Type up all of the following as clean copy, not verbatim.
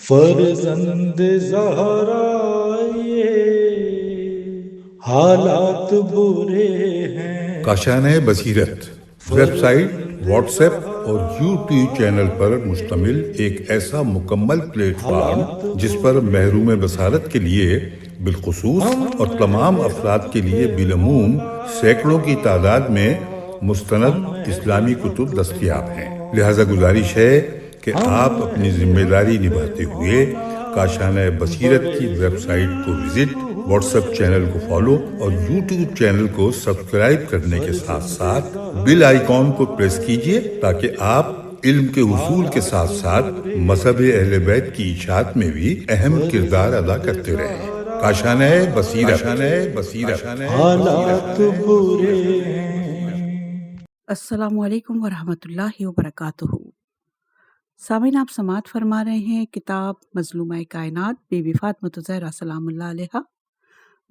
فرزند زہرا یہ حالات برے ہیں۔ کاشانۂ بصیرت ویب سائٹ، واٹس ایپ اور یوٹیوب چینل پر مشتمل ایک ایسا مکمل پلیٹ فارم جس پر محروم بصارت کے لیے بالخصوص اور تمام افراد کے لیے بالعموم سینکڑوں کی تعداد میں مستند اسلامی کتب دستیاب ہیں۔ لہذا گزارش ہے کہ آپ اپنی ذمہ داری نبھاتے ہوئے کاشانۂ بصیرت کی ویب سائٹ کو وزٹ، واٹس ایپ چینل کو فالو اور یوٹیوب چینل کو سبسکرائب کرنے کے ساتھ ساتھ بیل آئیکن کو پریس کیجئے تاکہ آپ علم کے حصول کے ساتھ ساتھ مذہب اہل بیت کی اشاعت میں بھی اہم کردار ادا کرتے رہیں۔ کاشانۂ بصیرت۔ حالات برے ہیں۔ السلام علیکم ورحمۃ اللہ وبرکاتہ۔ سامعین، آپ سماعت فرما رہے ہیں کتاب مظلومہ کائنات بی بی فاطمہ الزہرا سلام اللہ علیہا۔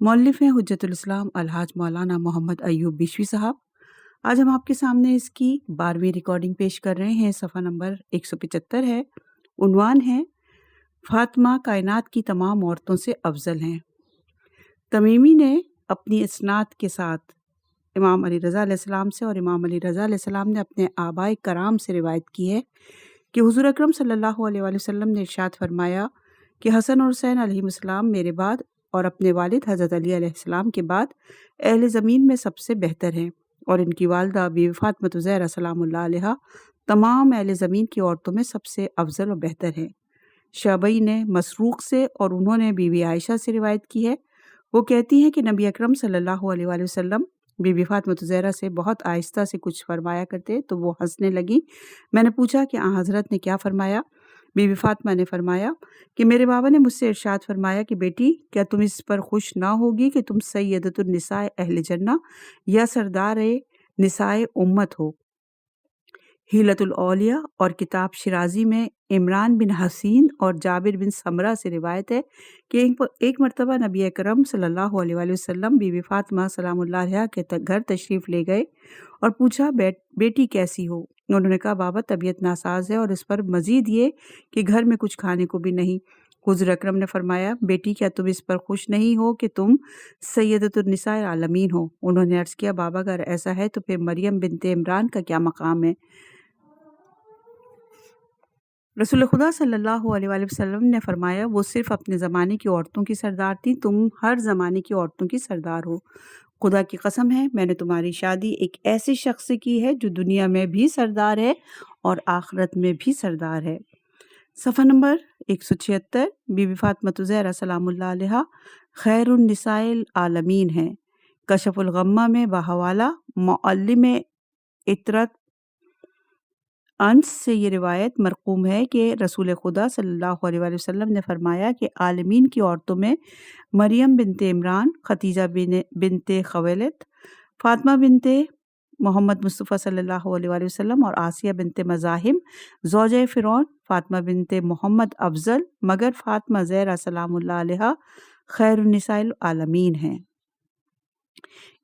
مؤلف ہیں حجت الاسلام الحاج مولانا محمد ایوب بشوی صاحب۔ آج ہم آپ کے سامنے اس کی 12ویں ریکارڈنگ پیش کر رہے ہیں۔ صفحہ نمبر 175 ہے۔ عنوان ہے فاطمہ کائنات کی تمام عورتوں سے افضل ہیں۔ تمیمی نے اپنی اسناد کے ساتھ امام علی رضا علیہ السلام سے اور امام علی رضا علیہ السلام نے اپنے آبائے کرام سے روایت کی ہے کہ حضور اکرم صلی اللہ علیہ وآلہ وسلم نے ارشاد فرمایا کہ حسن اور حسین علیہ السلام میرے بعد اور اپنے والد حضرت علی علیہ السلام کے بعد اہل زمین میں سب سے بہتر ہیں، اور ان کی والدہ بی بی فاطمہ الزہرا سلام اللہ علیہا تمام اہل زمین کی عورتوں میں سب سے افضل و بہتر ہیں۔ شعبی نے مسروق سے اور انہوں نے بی بی عائشہ سے روایت کی ہے۔ وہ کہتی ہیں کہ نبی اکرم صلی اللہ علیہ وآلہ وسلم بی بی فاطمہ الزہرا سے بہت آہستہ سے کچھ فرمایا کرتے تو وہ ہنسنے لگیں۔ میں نے پوچھا کہ آن حضرت نے کیا فرمایا؟ بی بی فاطمہ نے فرمایا کہ میرے بابا نے مجھ سے ارشاد فرمایا کہ بیٹی، کیا تم اس پر خوش نہ ہوگی کہ تم سیدۃ النساء اہل جنہ یا سردار نساء امت ہو؟ حیلۃ الاولیاء اور کتاب شرازی میں عمران بن حسین اور جابر بن سمرہ سے روایت ہے کہ ایک مرتبہ نبی اکرم صلی اللہ علیہ وآلہ وسلم بی بی فاطمہ سلام اللہ علیہا کے گھر تشریف لے گئے اور پوچھا بیٹی کیسی ہو؟ انہوں نے کہا بابا طبیعت ناساز ہے، اور اس پر مزید یہ کہ گھر میں کچھ کھانے کو بھی نہیں۔ حضور اکرم نے فرمایا بیٹی، کیا تم اس پر خوش نہیں ہو کہ تم سیدۃ النساء عالمین ہو؟ انہوں نے عرض کیا بابا اگر ایسا ہے تو پھر مریم بنت عمران کا کیا مقام ہے؟ رسول خدا صلی اللہ علیہ وآلہ وسلم نے فرمایا وہ صرف اپنے زمانے کی عورتوں کی سردار تھیں، تم ہر زمانے کی عورتوں کی سردار ہو۔ خدا کی قسم ہے میں نے تمہاری شادی ایک ایسے شخص سے کی ہے جو دنیا میں بھی سردار ہے اور آخرت میں بھی سردار ہے۔ صفحہ نمبر 176 بی بی فاطمہ الزہرا سلام اللہ علیہا خیر النساء العالمین ہیں۔ کشف الغمہ میں بحوالہ معلم عطرت انس سے یہ روایت مرقوم ہے کہ رسول خدا صلی اللہ علیہ وآلہ وسلم نے فرمایا کہ عالمین کی عورتوں میں مریم بنت عمران، خدیجہ بنت خویلد، فاطمہ بنت محمد مصطفیٰ صلی اللہ علیہ وآلہ وسلم اور آسیہ بنت مزاحم زوجہ فرعون، فاطمہ بنت محمد افضل، مگر فاطمہ زہرا سلام اللہ علیہا خیر النساء العالمین ہیں۔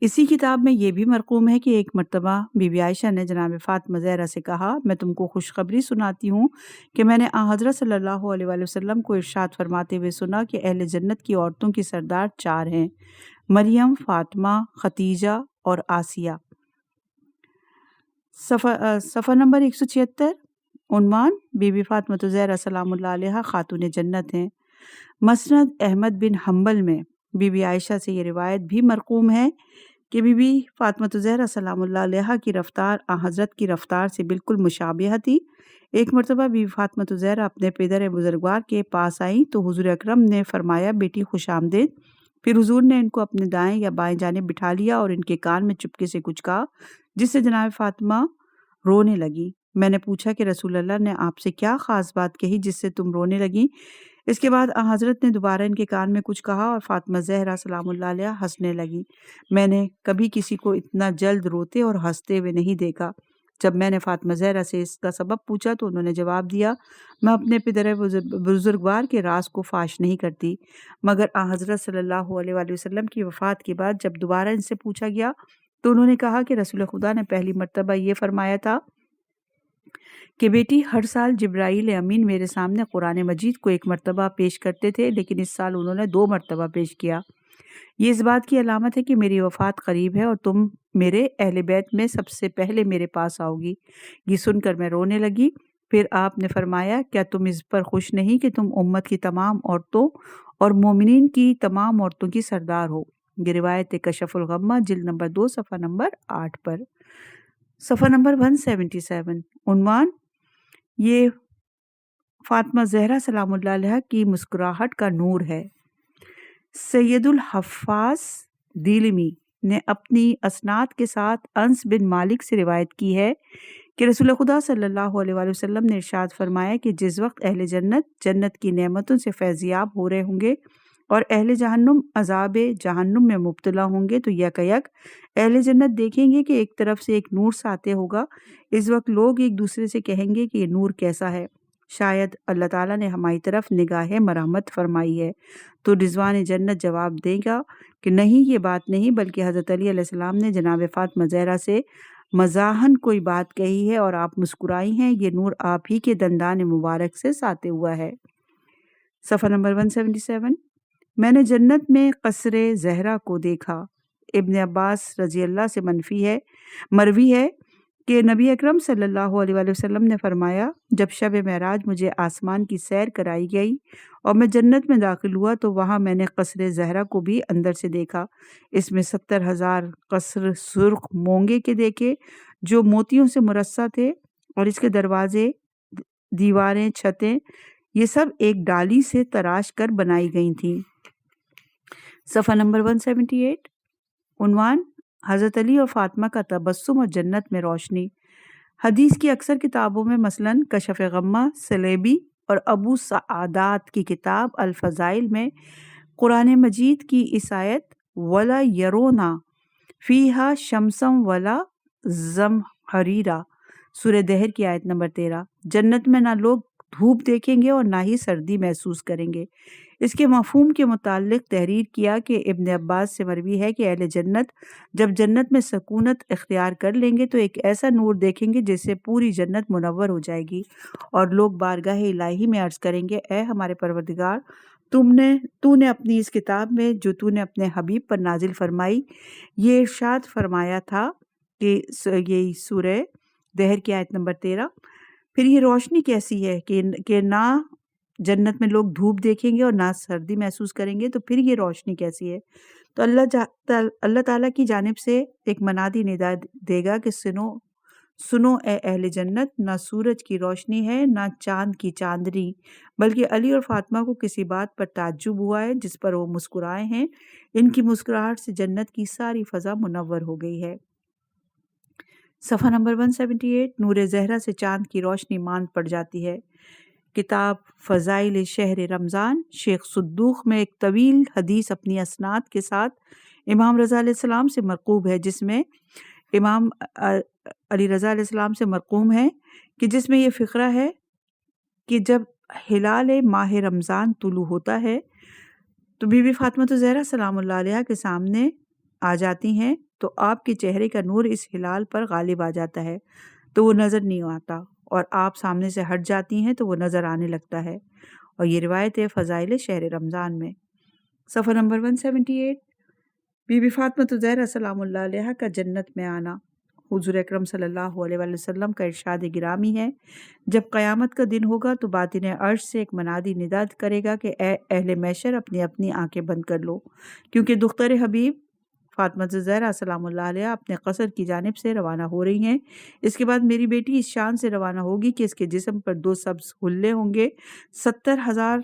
اسی کتاب میں یہ بھی مرقوم ہے کہ ایک مرتبہ بی بی عائشہ نے جناب فاطمہ زہرا سے کہا میں تم کو خوشخبری سناتی ہوں کہ میں نے آن حضرت صلی اللہ علیہ وآلہ وسلم کو ارشاد فرماتے ہوئے سنا کہ اہل جنت کی عورتوں کی سردار 4 ہیں، مریم، فاطمہ، خدیجہ اور آسیہ۔ صفحہ نمبر 176 عنوان بی بی فاطمہ الزہرا سلام اللہ علیہا خاتون جنت ہیں۔ مسند احمد بن حنبل میں بی بی عائشہ سے یہ روایت بھی مرقوم ہے کہ بی بی فاطمہ الزہرا سلام اللہ علیہا کی رفتار آن حضرت کی رفتار سے بالکل مشابہہ تھی۔ ایک مرتبہ بی بی فاطمہ الزہرا اپنے پدر بزرگوار کے پاس آئیں تو حضور اکرم نے فرمایا بیٹی خوش آمدید۔ پھر حضور نے ان کو اپنے دائیں یا بائیں جانب بٹھا لیا اور ان کے کان میں چپکے سے کچھ کہا جس سے جناب فاطمہ رونے لگی۔ میں نے پوچھا کہ رسول اللہ نے آپ سے کیا خاص بات کہی جس سے تم رونے لگیں؟ اس کے بعد حضرت نے دوبارہ ان کے کان میں کچھ کہا اور فاطمہ زہرا سلام اللہ علیہا ہنسنے لگی۔ میں نے کبھی کسی کو اتنا جلد روتے اور ہنستے ہوئے نہیں دیکھا۔ جب میں نے فاطمہ زہرا سے اس کا سبب پوچھا تو انہوں نے جواب دیا میں اپنے پدر بزرگوار کے راز کو فاش نہیں کرتی، مگر حضرت صلی اللہ علیہ وآلہ وسلم کی وفات کے بعد جب دوبارہ ان سے پوچھا گیا تو انہوں نے کہا کہ رسول خدا نے پہلی مرتبہ یہ فرمایا تھا کہ بیٹی ہر سال جبرائیل امین میرے سامنے قرآن مجید کو ایک مرتبہ پیش کرتے تھے، لیکن اس سال انہوں نے 2 مرتبہ پیش کیا۔ یہ اس بات کی علامت ہے کہ میری وفات قریب ہے اور تم میرے اہل بیت میں سب سے پہلے میرے پاس آؤ گی۔ یہ سن کر میں رونے لگی۔ پھر آپ نے فرمایا، کیا تم اس پر خوش نہیں کہ تم امت کی تمام عورتوں اور مومنین کی تمام عورتوں کی سردار ہو؟ یہ روایت کشف الغمہ جلد نمبر 2 صفحہ نمبر 8 پر۔ صفحہ نمبر 177 عنوان، یہ فاطمہ زہرا سلام اللہ علیہ کی مسکراہٹ کا نور ہے۔ سید الحفاظ دیلمی نے اپنی اسناد کے ساتھ انس بن مالک سے روایت کی ہے کہ رسول خدا صلی اللہ علیہ وآلہ وسلم نے ارشاد فرمایا کہ جس وقت اہل جنت کی نعمتوں سے فیضیاب ہو رہے ہوں گے اور اہل جہنم عذاب جہنم میں مبتلا ہوں گے تو یک اہل جنت دیکھیں گے کہ ایک طرف سے ایک نور ساطع ہوگا۔ اس وقت لوگ ایک دوسرے سے کہیں گے کہ یہ نور کیسا ہے؟ شاید اللہ تعالیٰ نے ہماری طرف نگاہ مرحمت فرمائی ہے۔ تو رضوان جنت جواب دے گا کہ نہیں، یہ بات نہیں، بلکہ حضرت علی علیہ السلام نے جناب فاطمہ زہرا سے مزاحن کوئی بات کہی ہے اور آپ مسکرائی ہیں، یہ نور آپ ہی کے دندان مبارک سے ساطع ہوا ہے۔ صفحہ نمبر 177 میں نے جنت میں قصر زہرا کو دیکھا۔ ابن عباس رضی اللہ سے مروی ہے کہ نبی اکرم صلی اللہ علیہ وآلہ وسلم نے فرمایا، جب شب معراج مجھے آسمان کی سیر کرائی گئی اور میں جنت میں داخل ہوا تو وہاں میں نے قصر زہرا کو بھی اندر سے دیکھا۔ اس میں 70,000 قصر سرخ مونگے کے دیکھے جو موتیوں سے مرصع تھے، اور اس کے دروازے، دیواریں، چھتیں یہ سب ایک ڈالی سے تراش کر بنائی گئی تھیں۔ صفحہ نمبر 178 عنوان، حضرت علی اور فاطمہ کا تبسم اور جنت میں روشنی۔ حدیث کی اکثر کتابوں میں مثلاً کشف غمہ سلیبی اور ابو سعادات کی کتاب الفضائل میں قرآن مجید کی اس آیت ولا یرونا فیہا شمسم ولا زمہریرا، سورہ دہر کی آیت نمبر 13، جنت میں نہ لوگ دھوپ دیکھیں گے اور نہ ہی سردی محسوس کریں گے۔ اس کے مفہوم کے متعلق تحریر کیا کہ ابن عباس سے مروی ہے کہ اہل جنت جب جنت میں سکونت اختیار کر لیں گے تو ایک ایسا نور دیکھیں گے جس سے پوری جنت منور ہو جائے گی، اور لوگ بارگاہ الہی میں عرض کریں گے، اے ہمارے پروردگار، تو نے اپنی اس کتاب میں جو تو نے اپنے حبیب پر نازل فرمائی یہ ارشاد فرمایا تھا کہ یہ سورہ دہر کی آیت نمبر 13، پھر یہ روشنی کیسی ہے کہ نہ جنت میں لوگ دھوپ دیکھیں گے اور نہ سردی محسوس کریں گے، تو پھر یہ روشنی کیسی ہے؟ تو اللہ تعالیٰ کی جانب سے ایک منادی ندا دے گا کہ سنو اے اہل جنت، نہ سورج کی روشنی ہے نہ چاند کی چاندنی، بلکہ علی اور فاطمہ کو کسی بات پر تعجب ہوا ہے جس پر وہ مسکرائے ہیں۔ ان کی مسکراہٹ سے جنت کی ساری فضا منور ہو گئی ہے۔ صفحہ نمبر 178 نور زہرا سے چاند کی روشنی ماند پڑ جاتی ہے۔ کتاب فضائل شہر رمضان شیخ صدوق میں ایک طویل حدیث اپنی اسناد کے ساتھ امام رضا علیہ السلام سے مرقوم ہے، جس میں امام علی رضا علیہ السلام سے مرقوم ہے کہ جس میں یہ فقرہ ہے کہ جب ہلال ماہ رمضان طلوع ہوتا ہے تو بی بی فاطمہ زہرا سلام اللہ علیہ کے سامنے آ جاتی ہیں، تو آپ کے چہرے کا نور اس ہلال پر غالب آ جاتا ہے تو وہ نظر نہیں آتا، اور آپ سامنے سے ہٹ جاتی ہیں تو وہ نظر آنے لگتا ہے، اور یہ روایت ہے فضائل شہر رمضان میں۔ صفحہ نمبر 178 بی بی فاطمہ زہرا سلام اللہ علیہ کا جنت میں آنا۔ حضور اکرم صلی اللہ علیہ وآلہ وسلم کا ارشاد گرامی ہے، جب قیامت کا دن ہوگا تو باطن عرش سے ایک منادی ندا کرے گا کہ اے اہل محشر، اپنی اپنی آنکھیں بند کر لو، کیونکہ دختر حبیب فاطمہ زہرا سلام اللہ علیہ اپنے قصر کی جانب سے روانہ ہو رہی ہیں۔ اس کے بعد میری بیٹی اس شان سے روانہ ہوگی کہ اس کے جسم پر 2 سبز حلے ہوں گے، 70,000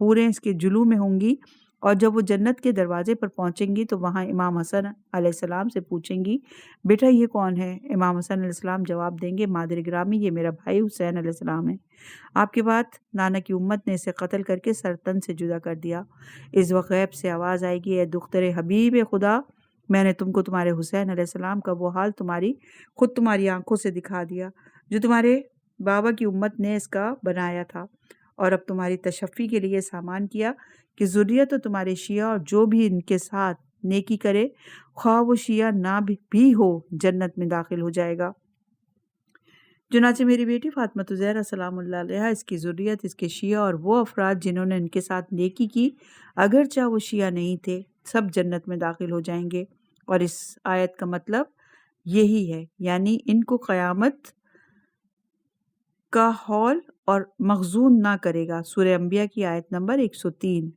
حوریں اس کے جلو میں ہوں گی، اور جب وہ جنت کے دروازے پر پہنچیں گی تو وہاں امام حسن علیہ السلام سے پوچھیں گی، بیٹا یہ کون ہے؟ امام حسن علیہ السلام جواب دیں گے، مادر گرامی یہ میرا بھائی حسین علیہ السلام ہے، آپ کے بعد نانا کی امت نے اسے قتل کر کے سر تن سے جدا کر دیا۔ اس وقت غیب سے آواز آئے گی، اے دختر حبیب خدا، میں نے تم کو تمہارے حسین علیہ السلام کا وہ حال خود تمہاری آنکھوں سے دکھا دیا جو تمہارے بابا کی امت نے اس کا بنایا تھا، اور اب تمہاری تشفی کے لیے سامان کیا کہ ذریت و تمہارے شیعہ اور جو بھی ان کے ساتھ نیکی کرے، خواہ وہ شیعہ نہ بھی ہو، جنت میں داخل ہو جائے گا۔ چنانچہ میری بیٹی فاطمہ زہرا سلام اللہ علیہا، اس کی ذریت، اس کے شیعہ اور وہ افراد جنہوں نے ان کے ساتھ نیکی کی اگرچہ وہ شیعہ نہیں تھے، سب جنت میں داخل ہو جائیں گے۔ اور اس آیت کا مطلب یہی ہے، یعنی ان کو قیامت کا ہول اور مخزون نہ کرے گا۔ سورہ انبیاء کی آیت نمبر 103۔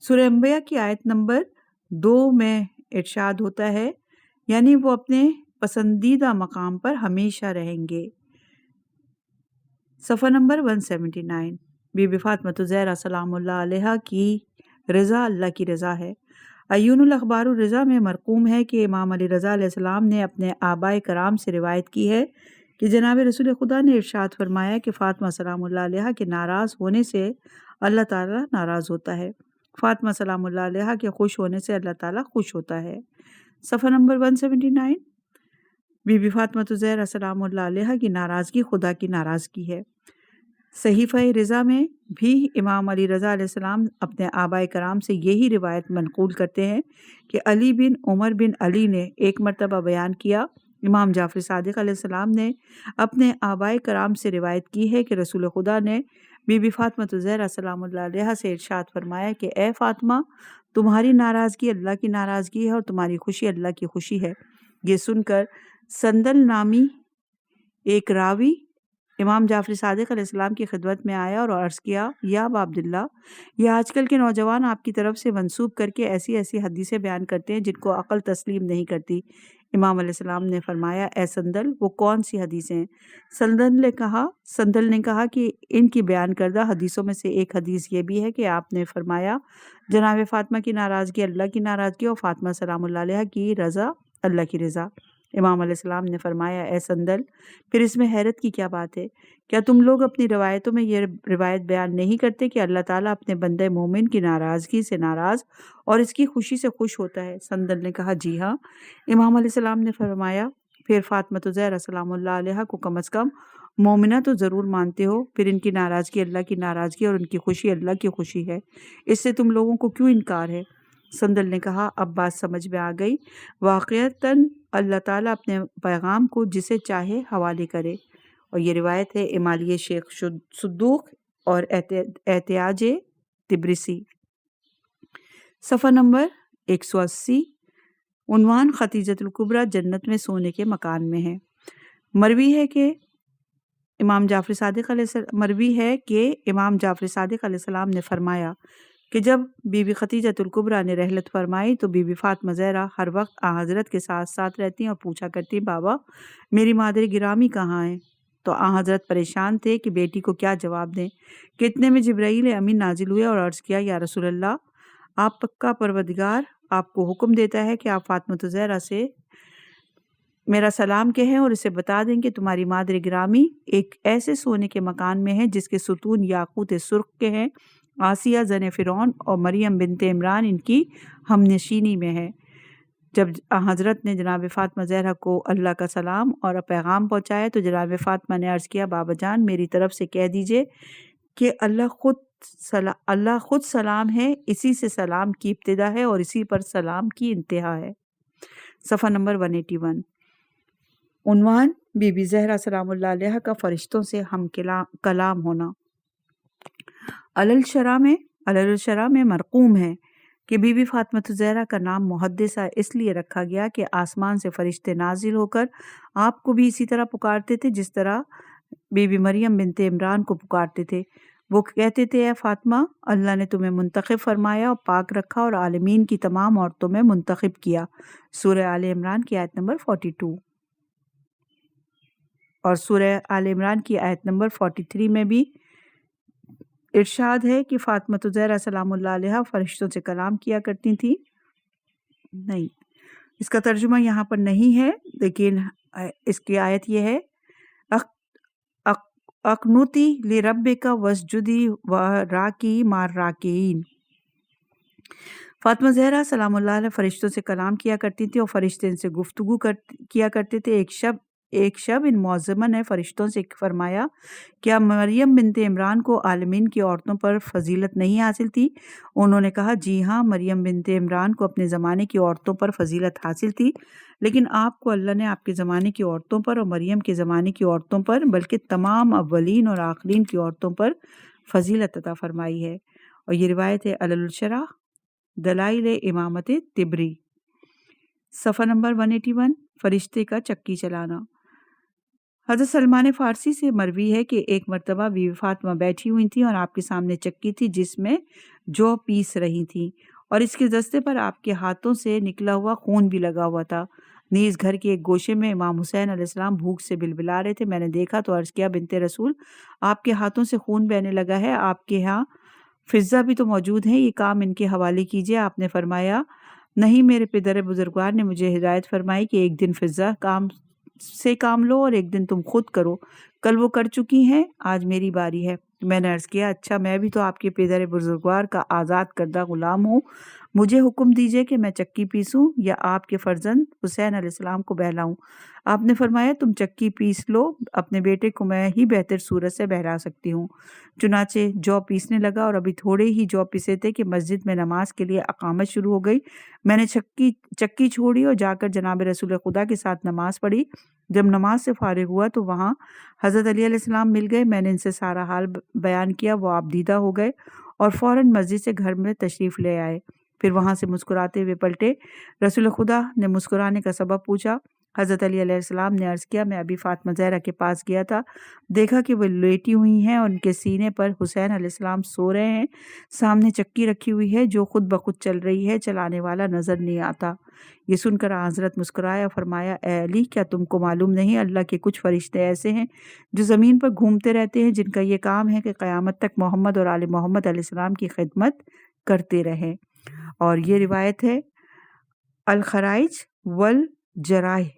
سورہ انبیاء کی آیت نمبر 2 میں ارشاد ہوتا ہے، یعنی وہ اپنے پسندیدہ مقام پر ہمیشہ رہیں گے۔ صفحہ نمبر 179۔ بی بی فاطمہ زہرا سلام اللہ علیہا کی رضا اللہ کی رضا ہے۔ عیون الاخبار الرضا میں مرقوم ہے کہ امام علی رضا علیہ السلام نے اپنے آبائے کرام سے روایت کی ہے کہ جناب رسول خدا نے ارشاد فرمایا کہ فاطمہ سلام اللہ علیہا کے ناراض ہونے سے اللہ تعالیٰ ناراض ہوتا ہے، فاطمہ سلام اللہ علیہا کے خوش ہونے سے اللہ تعالیٰ خوش ہوتا ہے۔ صفحہ نمبر 179۔ بی بی فاطمہ زہرا سلام اللہ علیہا کی ناراضگی خدا کی ناراضگی ہے۔ صحیفہ رضا میں بھی امام علی رضا علیہ السلام اپنے آبائے کرام سے یہی روایت منقول کرتے ہیں کہ علی بن عمر بن علی نے ایک مرتبہ بیان کیا، امام جعفر صادق علیہ السلام نے اپنے آبائے کرام سے روایت کی ہے کہ رسول خدا نے بی بی فاطمہ زہرا سلام اللہ علیہا سے ارشاد فرمایا کہ اے فاطمہ، تمہاری ناراضگی اللہ کی ناراضگی ہے اور تمہاری خوشی اللہ کی خوشی ہے۔ یہ سن کر سندل نامی ایک راوی امام جعفر صادق علیہ السلام کی خدمت میں آیا اور عرض کیا، یا ابا عبداللہ، یہ آج کل کے نوجوان آپ کی طرف سے منسوب کر کے ایسی ایسی حدیثیں بیان کرتے ہیں جن کو عقل تسلیم نہیں کرتی۔ امام علیہ السلام نے فرمایا، اے سندل، وہ کون سی حدیثیں ہیں؟ سندل نے کہا کہ ان کی بیان کردہ حدیثوں میں سے ایک حدیث یہ بھی ہے کہ آپ نے فرمایا، جناب فاطمہ کی ناراضگی اللہ کی ناراضگی اور فاطمہ سلام اللہ علیہ کی رضا اللہ کی رضا۔ امام علیہ السلام نے فرمایا، اے سندل، پھر اس میں حیرت کی کیا بات ہے؟ کیا تم لوگ اپنی روایتوں میں یہ روایت بیان نہیں کرتے کہ اللہ تعالیٰ اپنے بندے مومن کی ناراضگی سے ناراض اور اس کی خوشی سے خوش ہوتا ہے؟ سندل نے کہا، جی ہاں۔ امام علیہ السلام نے فرمایا، پھر فاطمہ زہرا سلام اللہ علیہ کو کم از کم مومنہ تو ضرور مانتے ہو، پھر ان کی ناراضگی اللہ کی ناراضگی اور ان کی خوشی اللہ کی خوشی ہے، اس سے تم لوگوں کو کیوں انکار ہے؟ سندل نے کہا، اب بات سمجھ میں آ گئی، واقعتاً اللہ تعالیٰ اپنے پیغام کو جسے چاہے حوالے کرے۔ اور یہ روایت ہے امالیہ شیخ صدوق اور احتیاج تبرسی۔ صفحہ نمبر 180۔ عنوان ختیجۃ الکبریٰ جنت میں سونے کے مکان میں ہے۔ مروی ہے کہ امام جعفر صادق علیہ السلام نے فرمایا کہ جب بی بی ختیجۃ الکبریٰ نے رحلت فرمائی تو بی بی فاطمہ زہرا ہر وقت آن حضرت کے ساتھ ساتھ رہتی اور پوچھا کرتی، بابا میری مادر گرامی کہاں ہیں؟ تو آن حضرت پریشان تھے کہ بیٹی کو کیا جواب دیں کہ اتنے میں جبرائیل امین نازل ہوئے اور عرض کیا، یا رسول اللہ، آپ کا پروردگار آپ کو حکم دیتا ہے کہ آپ فاطمہ زہرا سے میرا سلام کہیں اور اسے بتا دیں کہ تمہاری مادر گرامی ایک ایسے سونے کے مکان میں ہے جس کے ستون یاقوت سرخ کے ہیں، آسیہ زن فرعون اور مریم بنت عمران ان کی ہم نشینی میں ہے۔ جب حضرت نے جناب فاطمہ زہرا کو اللہ کا سلام اور پیغام پہنچایا تو جناب فاطمہ نے عرض کیا، بابا جان، میری طرف سے کہہ دیجئے کہ اللہ خود سلام ہے، اسی سے سلام کی ابتدا ہے اور اسی پر سلام کی انتہا ہے۔ صفحہ نمبر 181۔ عنوان بی بی زہرا سلام اللہ علیہ کا فرشتوں سے ہم کلام ہونا۔ الشرح میں مرقوم ہے کہ بی بی فاطمہ زہرا کا نام محدثہ اس لیے رکھا گیا کہ آسمان سے فرشتے نازل ہو کر آپ کو بھی اسی طرح پکارتے تھے جس طرح بی بی مریم بنت عمران کو پکارتے تھے۔ وہ کہتے تھے، اے فاطمہ، اللہ نے تمہیں منتخب فرمایا اور پاک رکھا اور عالمین کی تمام عورتوں میں منتخب کیا۔ سورہ آل عمران کی آیت نمبر 42 اور سورہ آل عمران کی آیت نمبر 43 میں بھی ارشاد ہے کہ فاطمہ زہرا سلام اللہ علیہ فرشتوں سے کلام کیا کرتی تھی۔ نہیں، اس کا ترجمہ یہاں پر نہیں ہے، لیکن اس کی آیت یہ ہے، اقنوتی لربک واسجدی وراکی مع الراکعین۔ فاطمہ زہرا سلام اللہ علیہ فرشتوں سے کلام کیا کرتی تھی اور فرشتے ان سے گفتگو کیا کرتے تھے۔ ایک شب ان معظمہ نے فرشتوں سے فرمایا کیا مریم بنت عمران کو عالمین کی عورتوں پر فضیلت نہیں حاصل تھی؟ انہوں نے کہا جی ہاں، مریم بنت عمران کو اپنے زمانے کی عورتوں پر فضیلت حاصل تھی، لیکن آپ کو اللہ نے آپ کے زمانے کی عورتوں پر اور مریم کے زمانے کی عورتوں پر بلکہ تمام اولین اور آخرین کی عورتوں پر فضیلت عطا فرمائی ہے۔ اور یہ روایت ہے علل الشرح دلائل امامت تبری، صفحہ نمبر 181، فرشتے کا چکی چلانا۔ حضرت سلمان فارسی سے مروی ہے کہ ایک مرتبہ بیوی فاطمہ بیٹھی ہوئی تھی اور آپ کے سامنے چکی تھی جس میں جو پیس رہی تھی، اور اس کے دستے پر آپ کے ہاتھوں سے نکلا ہوا خون بھی لگا ہوا تھا۔ نیز گھر کے ایک گوشے میں امام حسین علیہ السلام بھوک سے بلبلا رہے تھے۔ میں نے دیکھا تو عرض کیا بنت رسول، آپ کے ہاتھوں سے خون بہنے لگا ہے، آپ کے ہاں فضہ بھی تو موجود ہے، یہ کام ان کے حوالے کیجیے۔ آپ نے فرمایا نہیں، میرے پدر بزرگوار نے مجھے ہدایت فرمائی کہ ایک دن فضہ کام لو اور ایک دن تم خود کرو، کل وہ کر چکی ہیں، آج میری باری ہے۔ میں نے عرض کیا اچھا، میں بھی تو آپ کے پدر بزرگوار کا آزاد کردہ غلام ہوں، مجھے حکم دیجئے کہ میں چکی پیسوں یا آپ کے فرزند حسین علیہ السلام کو بہلاؤں؟ آپ نے فرمایا تم چکی پیس لو، اپنے بیٹے کو میں ہی بہتر صورت سے بہلا سکتی ہوں۔ چنانچہ جو پیسنے لگا اور ابھی تھوڑے ہی جو پیسے تھے کہ مسجد میں نماز کے لیے اقامت شروع ہو گئی۔ میں نے چکی چھوڑی اور جا کر جناب رسول خدا کے ساتھ نماز پڑھی۔ جب نماز سے فارغ ہوا تو وہاں حضرت علی علیہ السلام مل گئے۔ میں نے ان سے سارا حال بیان کیا، وہ آپ دیدہ ہو گئے اور فوراً مسجد سے گھر میں تشریف لے آئے۔ پھر وہاں سے مسکراتے ہوئے پلٹے۔ رسول خدا نے مسکرانے کا سبب پوچھا۔ حضرت علی علیہ السلام نے عرض کیا میں ابھی فاطمہ زہرا کے پاس گیا تھا، دیکھا کہ وہ لیٹی ہوئی ہیں اور ان کے سینے پر حسین علیہ السلام سو رہے ہیں، سامنے چکی رکھی ہوئی ہے جو خود بخود چل رہی ہے، چلانے والا نظر نہیں آتا۔ یہ سن کر حضرت مسکرایا اور فرمایا اے علی، کیا تم کو معلوم نہیں اللہ کے کچھ فرشتے ایسے ہیں جو زمین پر گھومتے رہتے ہیں، جن کا یہ کام ہے کہ قیامت تک محمد اور آل محمد علیہ السلام کی خدمت کرتے رہیں۔ اور یہ روایت ہے الخرائج والجرائح،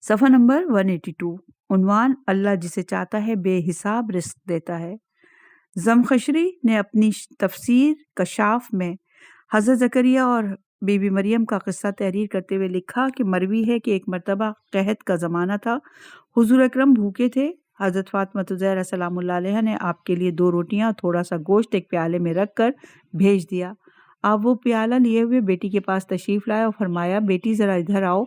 صفحہ نمبر 182، عنوان اللہ جسے چاہتا ہے بے حساب رزق دیتا ہے۔ زمخشری نے اپنی تفسیر کشاف میں حضرت زکریا اور بی بی مریم کا قصہ تحریر کرتے ہوئے لکھا کہ مروی ہے کہ ایک مرتبہ قحط کا زمانہ تھا، حضور اکرم بھوکے تھے۔ حضرت فاطمہ زہرا سلام اللہ علیہا نے آپ کے لیے 2 روٹیاں اور تھوڑا سا گوشت ایک پیالے میں رکھ کر بھیج دیا۔ آپ وہ پیالہ لیے ہوئے بیٹی کے پاس تشریف لائے اور فرمایا بیٹی ذرا ادھر آؤ۔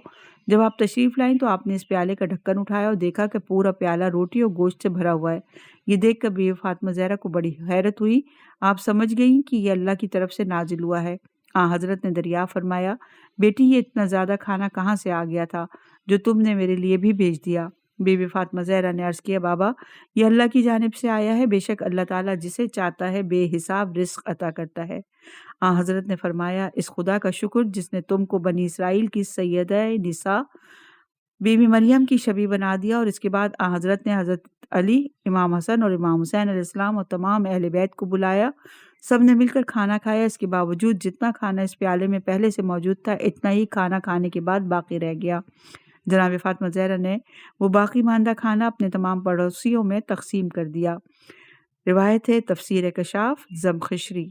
جب آپ تشریف لائیں تو آپ نے اس پیالے کا ڈھکن اٹھایا اور دیکھا کہ پورا پیالہ روٹی اور گوشت سے بھرا ہوا ہے۔ یہ دیکھ کر بیوی فاطمہ زہرا کو بڑی حیرت ہوئی۔ آپ سمجھ گئیں کہ یہ اللہ کی طرف سے نازل ہوا ہے۔ حضرت نے دریافت فرمایا بیٹی یہ اتنا زیادہ کھانا کہاں سے آ گیا تھا جو تم نے میرے لیے بھی بھیج دیا؟ بی بی فاطمہ زہرا نے عرض کیا بابا یہ اللہ کی جانب سے آیا ہے، بے شک اللہ تعالیٰ جسے چاہتا ہے بے حساب رزق عطا کرتا ہے۔ حضرت نے فرمایا اس خدا کا شکر جس نے تم کو بنی اسرائیل کی سیدہ نساء بی بی مریم کی شبیہ بنا دیا۔ اور اس کے بعد حضرت نے حضرت علی، امام حسن اور امام حسین علیہ السلام اور تمام اہل بیت کو بلایا، سب نے مل کر کھانا کھایا۔ اس کے باوجود جتنا کھانا اس پیالے میں پہلے سے موجود تھا اتنا ہی کھانا کھانے کے بعد باقی رہ گیا۔ جناب فاطمہ زہرا نے وہ باقی ماندہ کھانا اپنے تمام پڑوسیوں میں تقسیم کر دیا۔ روایت ہے تفسیر کشاف زمخشری،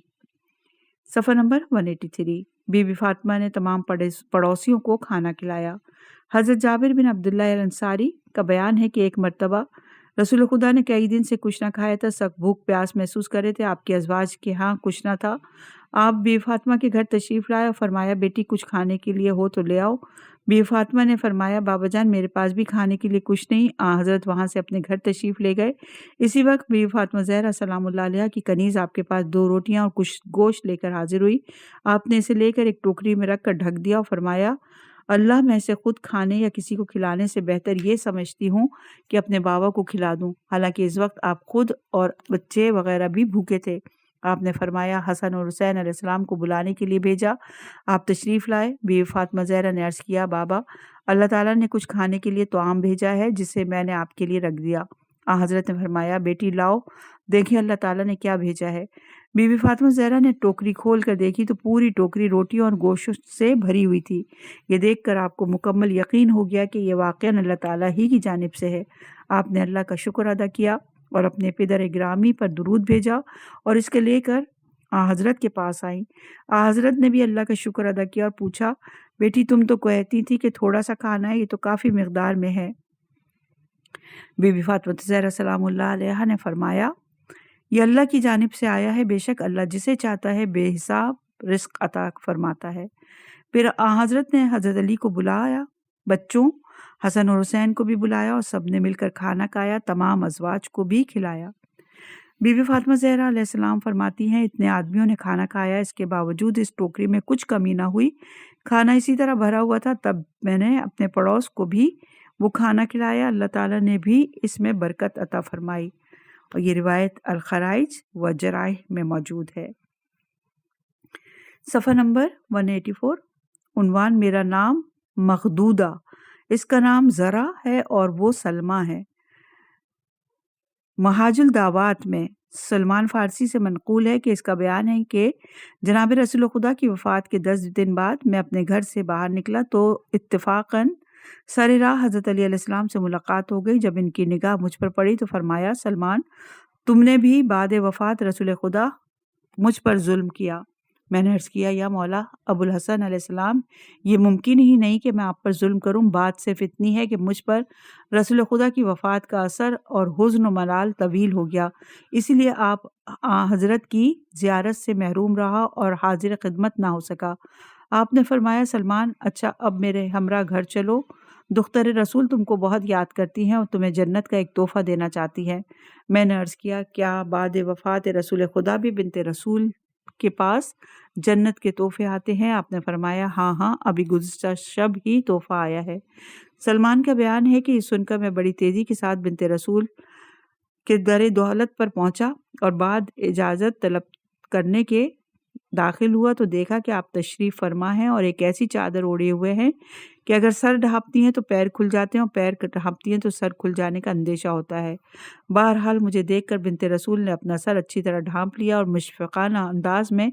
صفحہ نمبر 183۔ بی بی فاطمہ نے تمام پڑوسیوں کو کھانا کھلایا۔ حضرت جابر بن عبداللہ الانصاری کا بیان ہے کہ ایک مرتبہ رسول خدا نے کئی دن سے کچھ نہ کھایا تھا، سخت بھوک پیاس محسوس کر رہے تھے۔ آپ کے ازواج کے ہاں کچھ نہ تھا۔ آپ بی فاطمہ کے گھر تشریف لائے اور فرمایا بیٹی کچھ کھانے کے لیے ہو تو لے آؤ۔ بی فاطمہ نے فرمایا بابا جان میرے پاس بھی کھانے کے لیے کچھ نہیں۔ حضرت وہاں سے اپنے گھر تشریف لے گئے۔ اسی وقت بی فاطمہ زہرا سلام اللہ علیہا کی کنیز آپ کے پاس 2 روٹیاں اور کچھ گوشت لے کر حاضر ہوئی۔ آپ نے اسے لے کر ایک ٹوکری میں رکھ کر ڈھک دیا اور فرمایا اللہ میں اسے خود کھانے یا کسی کو کھلانے سے بہتر یہ سمجھتی ہوں کہ اپنے بابا کو کھلا دوں، حالانکہ اس وقت آپ خود اور بچے وغیرہ بھی بھوکے تھے۔ آپ نے فرمایا حسن اور حسین علیہ السلام کو بلانے کے لیے بھیجا۔ آپ تشریف لائے۔ بی فاطمہ زہرا نے عرض کیا بابا اللہ تعالیٰ نے کچھ کھانے کے لیے طعام بھیجا ہے جسے میں نے آپ کے لیے رکھ دیا۔ حضرت نے فرمایا بیٹی لاؤ دیکھیں اللہ تعالیٰ نے کیا بھیجا ہے۔ بی بی فاطمہ زہرا نے ٹوکری کھول کر دیکھی تو پوری ٹوکری روٹیوں اور گوشت سے بھری ہوئی تھی۔ یہ دیکھ کر آپ کو مکمل یقین ہو گیا کہ یہ واقعاً اللہ تعالیٰ ہی کی جانب سے ہے۔ آپ نے اللہ کا شکر ادا کیا اور اپنے پدر گرامی پر درود بھیجا اور اس کے لے کر حضرت کے پاس آئیں۔ حضرت نے بھی اللہ کا شکر ادا کیا اور پوچھا بیٹی تم تو کہتی تھی کہ تھوڑا سا کھانا ہے، یہ تو کافی مقدار میں ہے۔ بی بی فاطمہ زہرا سلام اللہ علیہا نے فرمایا یہ اللہ کی جانب سے آیا ہے، بے شک اللہ جسے چاہتا ہے بے حساب رزق عطا فرماتا ہے۔ پھر حضرت نے حضرت علی کو بلایا، بچوں حسن اور حسین کو بھی بلایا اور سب نے مل کر کھانا کھایا، تمام ازواج کو بھی کھلایا۔ بی بی فاطمہ زہرا علیہ السلام فرماتی ہیں اتنے آدمیوں نے کھانا کھایا، اس کے باوجود اس ٹوکری میں کچھ کمی نہ ہوئی، کھانا اسی طرح بھرا ہوا تھا۔ تب میں نے اپنے پڑوس کو بھی وہ کھانا کھلایا، اللہ تعالیٰ نے بھی اس میں برکت عطا فرمائی، اور یہ روایت الخرائج و جرائح میں موجود ہے۔ صفحہ نمبر 184، عنوان میرا نام مخدودہ، اس کا نام زرا ہے اور وہ سلمہ ہے۔ محاج الدعوات میں سلمان فارسی سے منقول ہے کہ اس کا بیان ہے کہ جناب رسول خدا کی وفات کے 10 دن بعد میں اپنے گھر سے باہر نکلا تو اتفاقاً سر راہ حضرت علی علیہ السلام سے ملاقات ہو گئی۔ جب ان کی نگاہ مجھ پر پڑی تو فرمایا سلمان تم نے بھی بعد وفات رسول خدا مجھ پر ظلم کیا۔ میں نے عرض کیا یا مولا ابو الحسن علیہ السلام یہ ممکن ہی نہیں کہ میں آپ پر ظلم کروں، بات صرف اتنی ہے کہ مجھ پر رسول خدا کی وفات کا اثر اور حزن و ملال طویل ہو گیا، اسی لیے آپ حضرت کی زیارت سے محروم رہا اور حاضر خدمت نہ ہو سکا۔ آپ نے فرمایا سلمان اچھا اب میرے ہمراہ گھر چلو، دختر رسول تم کو بہت یاد کرتی ہیں اور تمہیں جنت کا ایک تحفہ دینا چاہتی ہے۔ میں نے عرض کیا کیا بعد وفات رسول خدا بھی بنت رسول کے پاس جنت کے تحفے آتے ہیں؟ آپ نے فرمایا ہاں ابھی گزشتہ شب ہی تحفہ آیا ہے۔ سلمان کا بیان ہے کہ یہ سن کر میں بڑی تیزی کے ساتھ بنت رسول کے در دولت پر پہنچا اور بعد اجازت طلب کرنے کے داخل ہوا تو دیکھا کہ آپ تشریف فرما ہیں اور ایک ایسی چادر اوڑھے ہوئے ہیں کہ اگر سر ڈھانپتی ہیں تو پیر کھل جاتے ہیں اور پیر ڈھانپتی ہیں تو سر کھل جانے کا اندیشہ ہوتا ہے۔ بہرحال مجھے دیکھ کر بنت رسول نے اپنا سر اچھی طرح ڈھانپ لیا اور مشفقانہ انداز میں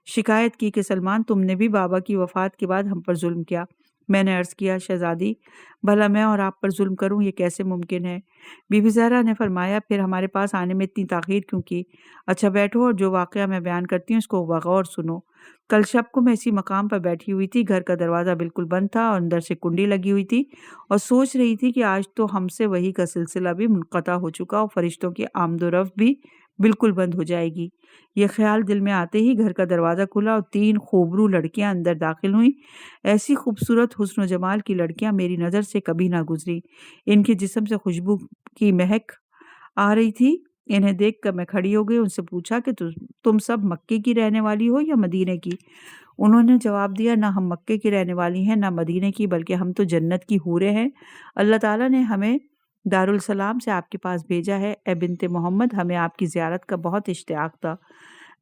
شکایت کی کہ سلمان تم نے بھی بابا کی وفات کے بعد ہم پر ظلم کیا۔ میں نے عرض کیا شہزادی بھلا میں اور آپ پر ظلم کروں یہ کیسے ممکن ہے؟ بی بی زہرا نے فرمایا پھر ہمارے پاس آنے میں اتنی تاخیر کیوں کی؟ اچھا بیٹھو اور جو واقعہ میں بیان کرتی ہوں اس کو بغور سنو۔ کل شب کو میں اسی مقام پر بیٹھی ہوئی تھی، گھر کا دروازہ بالکل بند تھا اور اندر سے کنڈی لگی ہوئی تھی اور سوچ رہی تھی کہ آج تو ہم سے وحی کا سلسلہ بھی منقطع ہو چکا اور فرشتوں کی آمد و رفت بھی بالکل بند ہو جائے گی۔ یہ خیال دل میں آتے ہی گھر کا دروازہ کھلا اور 3 خوبرو لڑکیاں اندر داخل ہوئیں۔ ایسی خوبصورت حسن و جمال کی لڑکیاں میری نظر سے کبھی نہ گزری، ان کے جسم سے خوشبو کی مہک آ رہی تھی۔ انہیں دیکھ کر میں کھڑی ہو گئی، ان سے پوچھا کہ تم سب مکے کی رہنے والی ہو یا مدینے کی؟ انہوں نے جواب دیا نہ ہم مکے کی رہنے والی ہیں نہ مدینے کی، بلکہ ہم تو جنت کی حوریں ہیں۔ اللہ تعالیٰ نے ہمیں دارالسلام سے آپ کے پاس بھیجا ہے۔ اے بنت محمد ہمیں آپ کی زیارت کا بہت اشتیاق تھا۔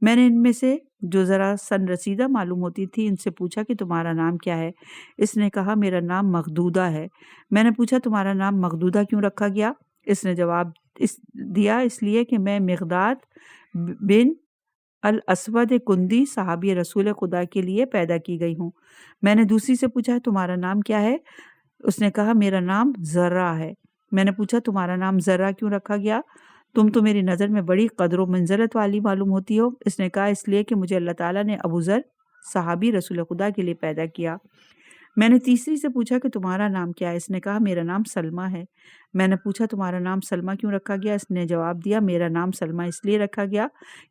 میں نے ان میں سے جو ذرا سن رسیدہ معلوم ہوتی تھی ان سے پوچھا کہ تمہارا نام کیا ہے؟ اس نے کہا میرا نام مخدودہ ہے۔ میں نے پوچھا تمہارا نام مخدودہ کیوں رکھا گیا؟ اس نے جواب دیا اس لیے کہ میں مقداد بن الاسود کندی صحابی رسول خدا کے لیے پیدا کی گئی ہوں۔ میں نے دوسری سے پوچھا تمہارا نام کیا ہے؟ اس نے کہا میرا نام ذرا ہے۔ میں نے پوچھا تمہارا نام ذرا کیوں رکھا گیا؟ تم تو میری نظر میں بڑی قدر و منزلت والی معلوم ہوتی ہو۔ اس نے کہا اس لیے کہ مجھے اللہ تعالیٰ نے ابو ذر صحابی رسول خدا کے لیے پیدا کیا۔ میں نے تیسری سے پوچھا کہ تمہارا نام کیا ہے؟ اس نے کہا میرا نام سلمہ ہے۔ میں نے پوچھا تمہارا نام سلمہ کیوں رکھا گیا؟ اس نے جواب دیا میرا نام سلمہ اس لیے رکھا گیا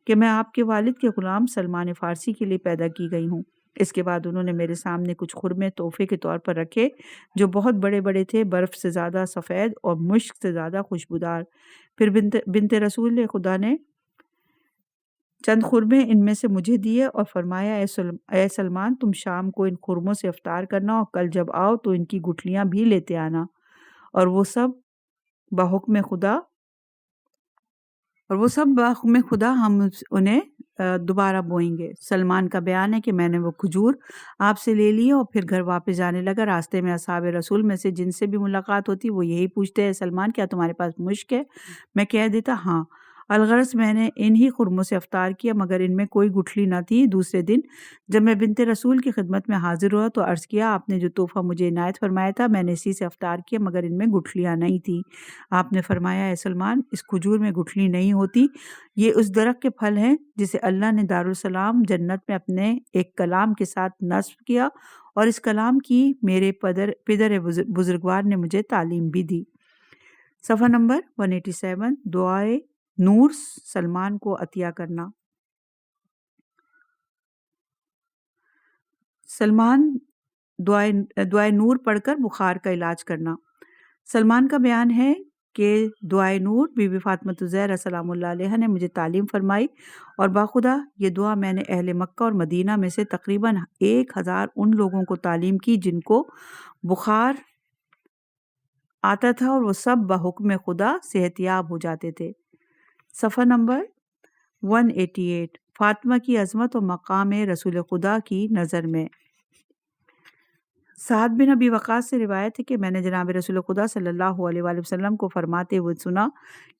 کہ میں آپ کے والد کے غلام سلمان فارسی کے لیے پیدا کی گئی ہوں۔ اس کے بعد انہوں نے میرے سامنے کچھ خرمے تحفے کے طور پر رکھے جو بہت بڑے بڑے تھے، برف سے زیادہ سفید اور مشک سے زیادہ خوشبودار۔ پھر بنت رسول خدا نے چند خرمے ان میں سے مجھے دیے اور فرمایا اے سلمان تم شام کو ان خرموں سے افطار کرنا اور کل جب آؤ تو ان کی گٹھلیاں بھی لیتے آنا، اور وہ سب بحکم خدا ہم انہیں دوبارہ بوئیں گے۔ سلمان کا بیان ہے کہ میں نے وہ کھجور آپ سے لے لی اور پھر گھر واپس جانے لگا۔ راستے میں اصحاب رسول میں سے جن سے بھی ملاقات ہوتی وہ یہی پوچھتے ہیں سلمان کیا تمہارے پاس مشک ہے؟ میں کہہ دیتا ہاں۔ الغرض میں نے انہی خرموں سے افطار کیا مگر ان میں کوئی گٹھلی نہ تھی۔ دوسرے دن جب میں بنت رسول کی خدمت میں حاضر ہوا تو عرض کیا آپ نے جو تحفہ مجھے عنایت فرمایا تھا میں نے اسی سے افطار کیا مگر ان میں گٹھلیاں نہیں تھیں۔ آپ نے فرمایا اے سلمان اس کھجور میں گٹھلی نہیں ہوتی، یہ اس درخت کے پھل ہیں جسے اللہ نے دارالسلام جنت میں اپنے ایک کلام کے ساتھ نصب کیا اور اس کلام کی میرے پدر بزرگوار نے مجھے تعلیم بھی دی۔ صفحہ نمبر 187، دعائے نور سلمان کو عطیہ کرنا۔ سلمان دعائے نور پڑھ کر بخار کا علاج کرنا۔ سلمان کا بیان ہے کہ دعائے نور بی بی فاطمۃ الزہرا سلام اللہ علیہا نے مجھے تعلیم فرمائی، اور باخدا یہ دعا میں نے اہل مکہ اور مدینہ میں سے تقریباً 1000 ان لوگوں کو تعلیم کی جن کو بخار آتا تھا، اور وہ سب بحکم خدا صحت یاب ہو جاتے تھے۔ صفحہ نمبر 188، فاطمہ کی عظمت و مقام رسول خدا کی نظر میں۔ سعد بن ابی وقاص سے روایت ہے کہ میں نے جناب رسول خدا صلی اللہ علیہ وآلہ وسلم کو فرماتے ہوئے سنا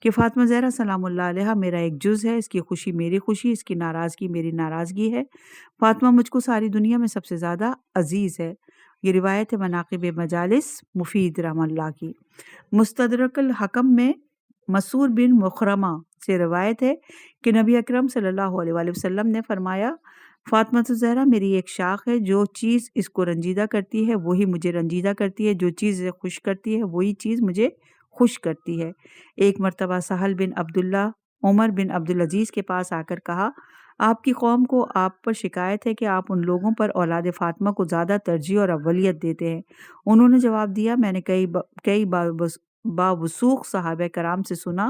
کہ فاطمہ زہرا سلام اللہ علیہا میرا ایک جز ہے، اس کی خوشی میری خوشی، اس کی ناراضگی میری ناراضگی ہے۔ فاطمہ مجھ کو ساری دنیا میں سب سے زیادہ عزیز ہے۔ یہ روایت ہے مناقب مجالس مفید رحمہ اللہ کی۔ مستدرک الحکم میں مسعور بن مخرمہ سے روایت ہے کہ نبی اکرم صلی اللہ علیہ وآلہ وسلم نے فرمایا، فاطمہ الزہرا میری ایک شاخ ہے، جو چیز اس کو رنجیدہ کرتی ہے وہی مجھے رنجیدہ کرتی ہے، جو چیز اسے خوش کرتی ہے وہی چیز مجھے خوش کرتی ہے۔ ایک مرتبہ سہل بن عبداللہ عمر بن عبدالعزیز کے پاس آ کر کہا، آپ کی قوم کو آپ پر شکایت ہے کہ آپ ان لوگوں پر اولاد فاطمہ کو زیادہ ترجیح اور اولیت دیتے ہیں۔ انہوں نے جواب دیا، میں نے کئی باوثوق صحابہ کرام سے سنا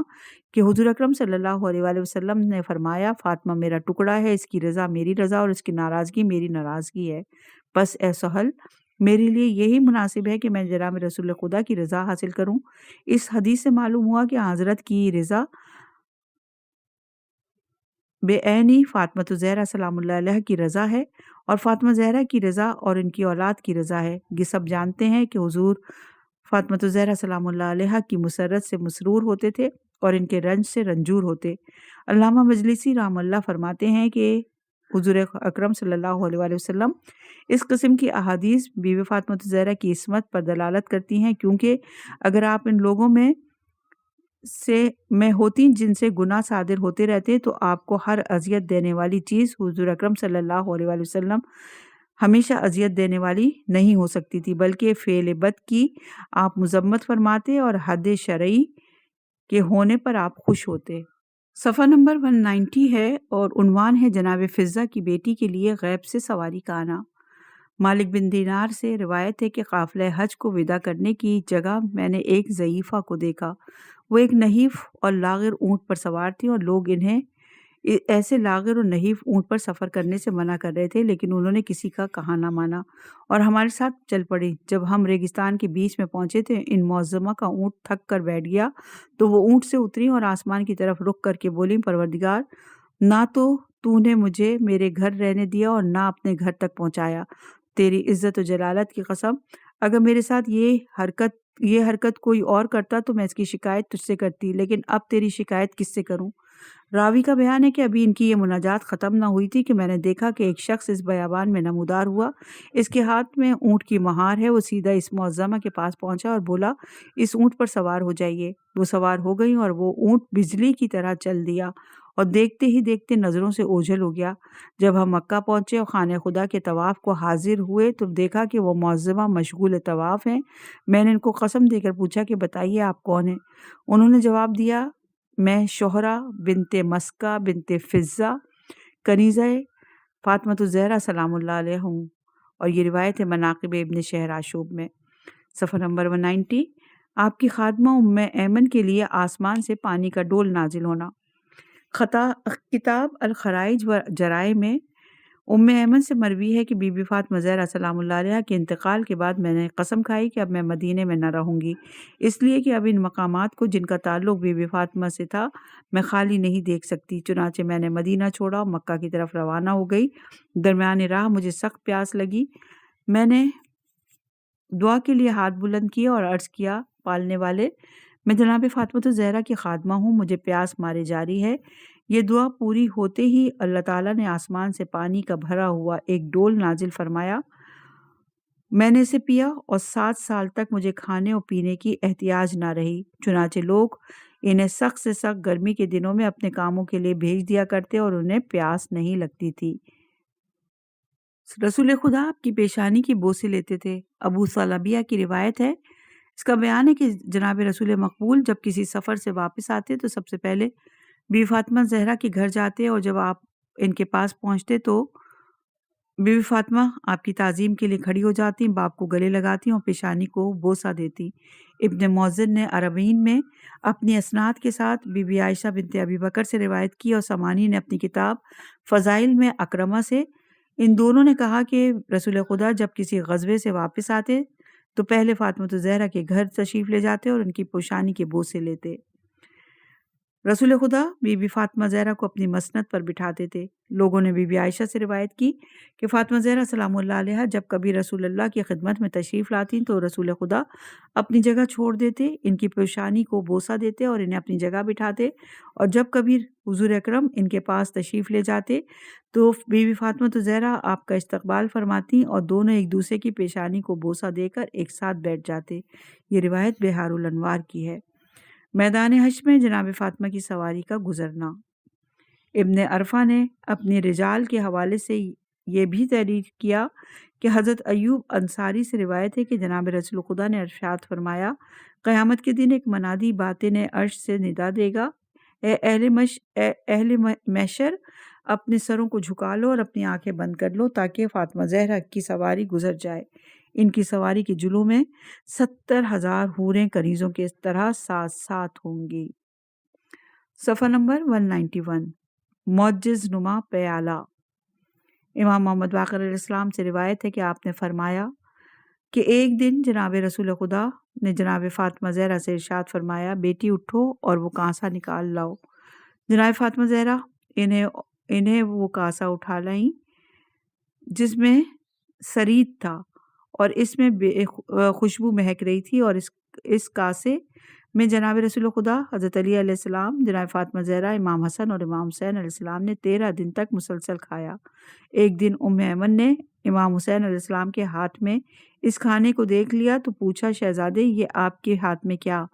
کہ حضور اکرم صلی اللہ علیہ وآلہ وسلم نے فرمایا، فاطمہ میرا ٹکڑا ہے، اس کی رضا میری رضا اور اس کی ناراضگی میری ناراضگی ہے۔ بس اے سہل، میرے لیے یہی مناسب ہے کہ میں جناب رسول خدا کی رضا حاصل کروں۔ اس حدیث سے معلوم ہوا کہ حضرت کی رضا بے عینی فاطمہ الزہرا سلام اللہ علیہ کی رضا ہے، اور فاطمہ زہرا کی رضا اور ان کی اولاد کی رضا ہے۔ یہ سب جانتے ہیں کہ حضور فاطمہ الزہرا سلام اللہ علیہ کی مسرت سے مسرور ہوتے تھے اور ان کے رنج سے رنجور ہوتے۔ علامہ مجلسی رحمہ اللہ فرماتے ہیں کہ حضور اکرم صلی اللہ علیہ وآلہ وسلم اس قسم کی احادیث بی بی فاطمہ الزہرا کی عصمت پر دلالت کرتی ہیں، کیونکہ اگر آپ ان لوگوں میں ہوتی جن سے گناہ صادر ہوتے رہتے تو آپ کو ہر اذیت دینے والی چیز حضور اکرم صلی اللہ علیہ وآلہ وسلم ہمیشہ اذیت دینے والی نہیں ہو سکتی تھی، بلکہ فعل بد کی آپ مذمت فرماتے اور حد شرعی کے ہونے پر آپ خوش ہوتے۔ صفحہ نمبر 190 ہے اور عنوان ہے جناب فضہ کی بیٹی کے لیے غیب سے سواری کا آنا۔ مالک بن دینار سے روایت ہے کہ قافلہ حج کو وداع کرنے کی جگہ میں نے ایک ضعیفہ کو دیکھا۔ وہ ایک نحیف اور لاغر اونٹ پر سوار تھی، اور لوگ انہیں ایسے لاغر اور نحیف اونٹ پر سفر کرنے سے منع کر رہے تھے، لیکن انہوں نے کسی کا کہا نہ مانا اور ہمارے ساتھ چل پڑی۔ جب ہم ریگستان کے بیچ میں پہنچے تھے، ان معظمہ کا اونٹ تھک کر بیٹھ گیا تو وہ اونٹ سے اتری اور آسمان کی طرف رخ کر کے بولی، پروردگار، نہ تو نے مجھے میرے گھر رہنے دیا اور نہ اپنے گھر تک پہنچایا۔ تیری عزت و جلالت کی قسم، اگر میرے ساتھ یہ حرکت کوئی اور کرتا تو میں اس کی شکایت تجھ سے کرتی، لیکن اب تیری شکایت کس سے کروں؟ راوی کا بیان ہے کہ ابھی ان کی یہ مناجات ختم نہ ہوئی تھی کہ میں نے دیکھا کہ ایک شخص اس بیابان میں نمودار ہوا، اس کے ہاتھ میں اونٹ کی مہار ہے۔ وہ سیدھا اس معظمہ کے پاس پہنچا اور بولا، اس اونٹ پر سوار ہو جائیے۔ وہ سوار ہو گئی اور وہ اونٹ بجلی کی طرح چل دیا اور دیکھتے ہی دیکھتے نظروں سے اوجھل ہو گیا۔ جب ہم مکہ پہنچے اور خانہ خدا کے طواف کو حاضر ہوئے تو دیکھا کہ وہ معظمہ مشغول طواف ہیں۔ میں نے ان کو قسم دے کر پوچھا کہ بتائیے آپ کون ہیں؟ انہوں نے جواب دیا، میں شہرہ بنت مسکہ بنت فضہ کنیزہ فاطمہ الزہرا سلام اللہ علیہ ہوں، اور یہ روایت ہے مناقب ابن شہراشوب میں۔ صفحہ نمبر 190، آپ کی خادمہ ام ایمن کے لیے آسمان سے پانی کا ڈول نازل ہونا۔ کتاب الخرائج و جرائع میں ام ایمن سے مروی ہے کہ بی بی فاطمہ زہرا سلام اللہ علیہ کے انتقال کے بعد میں نے قسم کھائی کہ اب میں مدینے میں نہ رہوں گی، اس لیے کہ اب ان مقامات کو جن کا تعلق بی بی فاطمہ سے تھا میں خالی نہیں دیکھ سکتی۔ چنانچہ میں نے مدینہ چھوڑا اور مکہ کی طرف روانہ ہو گئی۔ درمیان راہ مجھے سخت پیاس لگی۔ میں نے دعا کے لیے ہاتھ بلند کیا اور عرض کیا، پالنے والے، میں جناب فاطمہ الزہرا کی خادمہ ہوں، مجھے پیاس مارے جاری ہے۔ یہ دعا پوری ہوتے ہی اللہ تعالیٰ نے آسمان سے پانی کا بھرا ہوا ایک ڈول نازل فرمایا۔ میں نے اسے پیا اور 7 سال تک مجھے کھانے اور پینے کی احتیاج نہ رہی۔ چنانچہ لوگ انہیں سخت سے سخت گرمی کے دنوں میں اپنے کاموں کے لیے بھیج دیا کرتے اور انہیں پیاس نہیں لگتی تھی۔ رسول خدا آپ کی پیشانی کی بوسے لیتے تھے۔ ابو ثعلبیہ کی روایت ہے، اس کا بیان ہے کہ جناب رسول مقبول جب کسی سفر سے واپس آتے تو سب سے پہلے بی فاطمہ زہرا کے گھر جاتے، اور جب آپ ان کے پاس پہنچتے تو بی بی فاطمہ آپ کی تعظیم کے لیے کھڑی ہو جاتی، باپ کو گلے لگاتی اور پیشانی کو بوسہ دیتی۔ ابن موزن نے عربین میں اپنی اسناد کے ساتھ بی بی عائشہ بنت ابی بکر سے روایت کی، اور سمانی نے اپنی کتاب فضائل میں اکرمہ سے ان دونوں نے کہا کہ رسول خدا جب کسی غزوے سے واپس آتے تو پہلے فاطمہ زہرا کے گھر تشریف لے جاتے اور ان کی پیشانی کے بوسے لیتے۔ رسول خدا بی بی فاطمہ زہرا کو اپنی مسند پر بٹھاتے تھے۔ لوگوں نے بی بی عائشہ سے روایت کی کہ فاطمہ زہرا سلام اللہ علیہا جب کبھی رسول اللہ کی خدمت میں تشریف لاتی تو رسول خدا اپنی جگہ چھوڑ دیتے، ان کی پیشانی کو بوسہ دیتے اور انہیں اپنی جگہ بٹھاتے، اور جب کبھی حضور اکرم ان کے پاس تشریف لے جاتے تو بی بی فاطمہ زہرا آپ کا استقبال فرماتی اور دونوں ایک دوسرے کی پیشانی کو بوسہ دے کر ایک ساتھ بیٹھ جاتے۔ یہ روایت بحار الانوار کی ہے۔ میدان حشر میں جناب فاطمہ کی سواری کا گزرنا۔ ابن عرفہ نے اپنے رجال کے حوالے سے یہ بھی تحریر کیا کہ حضرت ایوب انصاری سے روایت ہے کہ جناب رسول خدا نے ارشاد فرمایا، قیامت کے دن ایک منادی باطن عرش سے ندا دے گا، اے اہل محشر، اپنے سروں کو جھکا لو اور اپنی آنکھیں بند کر لو تاکہ فاطمہ زہرا کی سواری گزر جائے۔ ان کی سواری کے جلو میں 70,000 حوریں کنیزوں کے طرح ساتھ ساتھ ہوں گی۔ صفحہ نمبر 191۔ معجز نما پیالہ۔ امام محمد باقر علیہ السلام سے روایت ہے کہ آپ نے فرمایا کہ ایک دن جناب رسول خدا نے جناب فاطمہ زہرا سے ارشاد فرمایا، بیٹی اٹھو اور وہ کانسا نکال لاؤ۔ جناب فاطمہ زہرا انہیں وہ کانسا اٹھا لائیں جس میں سرید تھا اور اس میں خوشبو مہک رہی تھی، اور اس کاسے میں جناب رسول خدا، حضرت علی علیہ السلام، جناب فاطمہ زہرا، امام حسن اور امام حسین علیہ السلام نے 13 دن تک مسلسل کھایا۔ ایک دن ام ایمن نے امام حسین علیہ السلام کے ہاتھ میں اس کھانے کو دیکھ لیا تو پوچھا، شہزادے یہ آپ کے ہاتھ میں کیا؟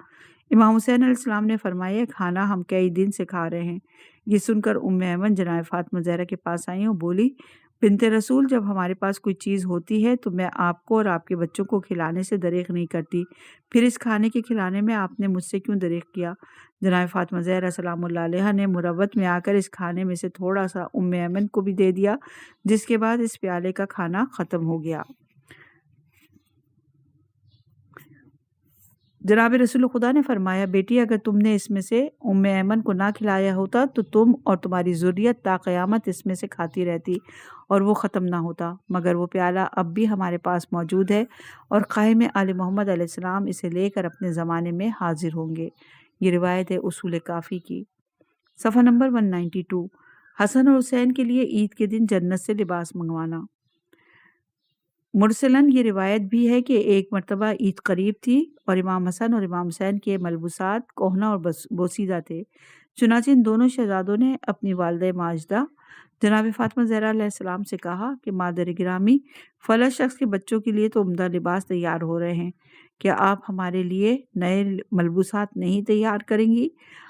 امام حسین علیہ السلام نے فرمایا، کھانا ہم کئی دن سے کھا رہے ہیں۔ یہ سن کر ام ایمن جناب فاطمہ زہرا کے پاس آئیں اور بولی، بنت رسول، جب ہمارے پاس کوئی چیز ہوتی ہے تو میں آپ کو اور آپ کے بچوں کو کھلانے سے دریغ نہیں کرتی، پھر اس کھانے کے کھلانے میں آپ نے مجھ سے کیوں دریغ کیا؟ جناب فاطمہ زہرا سلام اللہ علیہا نے مروت میں آ کر اس کھانے میں سے تھوڑا سا ام ایمن کو بھی دے دیا، جس کے بعد اس پیالے کا کھانا ختم ہو گیا۔ جناب رسول خدا نے فرمایا، بیٹی اگر تم نے اس میں سے ام ایمن کو نہ کھلایا ہوتا تو تم اور تمہاری ذریت تا قیامت اس میں سے کھاتی رہتی اور وہ ختم نہ ہوتا، مگر وہ پیالہ اب بھی ہمارے پاس موجود ہے اور قائم آل محمد علیہ السلام اسے لے کر اپنے زمانے میں حاضر ہوں گے۔ یہ روایت ہے اصول کافی کی۔ صفحہ نمبر 192۔ حسن اور حسین کے لیے عید کے دن جنت سے لباس منگوانا۔ مرسلاً یہ روایت بھی ہے کہ ایک مرتبہ عید قریب تھی اور امام حسن اور امام حسین کے ملبوسات کہنہ اور بوسیدہ تھے، چنانچہ ان دونوں شہزادوں نے اپنی والدہ ماجدہ جناب فاطمہ زہرا علیہ السلام سے کہا کہ مادر گرامی، فلاں شخص کے بچوں کے لیے تو عمدہ لباس تیار ہو رہے ہیں، کیا آپ ہمارے لیے نئے ملبوسات نہیں تیار کریں گی؟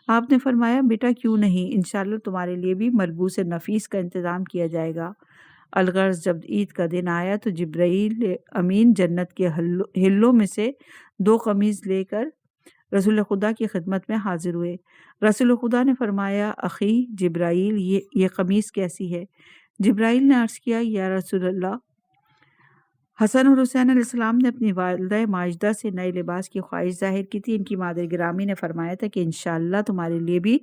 آپ نے فرمایا، بیٹا کیوں نہیں، انشاءاللہ تمہارے لیے بھی ملبوس نفیس کا انتظام کیا جائے گا۔ الغرض جب عید کا دن آیا تو جبرائیل امین جنت کے ہلوں میں سے 2 قمیض لے کر رسول خدا کی خدمت میں حاضر ہوئے۔ رسول خدا نے فرمایا، اخی جبرائیل، یہ قمیض کیسی ہے؟ جبرائیل نے عرض کیا، یا رسول اللہ، حسن اور حسین علیہ السلام نے اپنی والدہ ماجدہ سے نئے لباس کی خواہش ظاہر کی تھی، ان کی مادر گرامی نے فرمایا تھا کہ انشاءاللہ تمہارے لیے بھی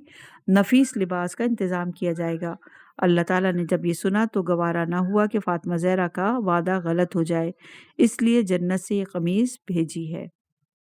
نفیس لباس کا انتظام کیا جائے گا۔ اللہ تعالیٰ نے جب یہ سنا تو گوارا نہ ہوا کہ فاطمہ زہرا کا وعدہ غلط ہو جائے، اس لیے جنت سے یہ قمیض بھیجی ہے۔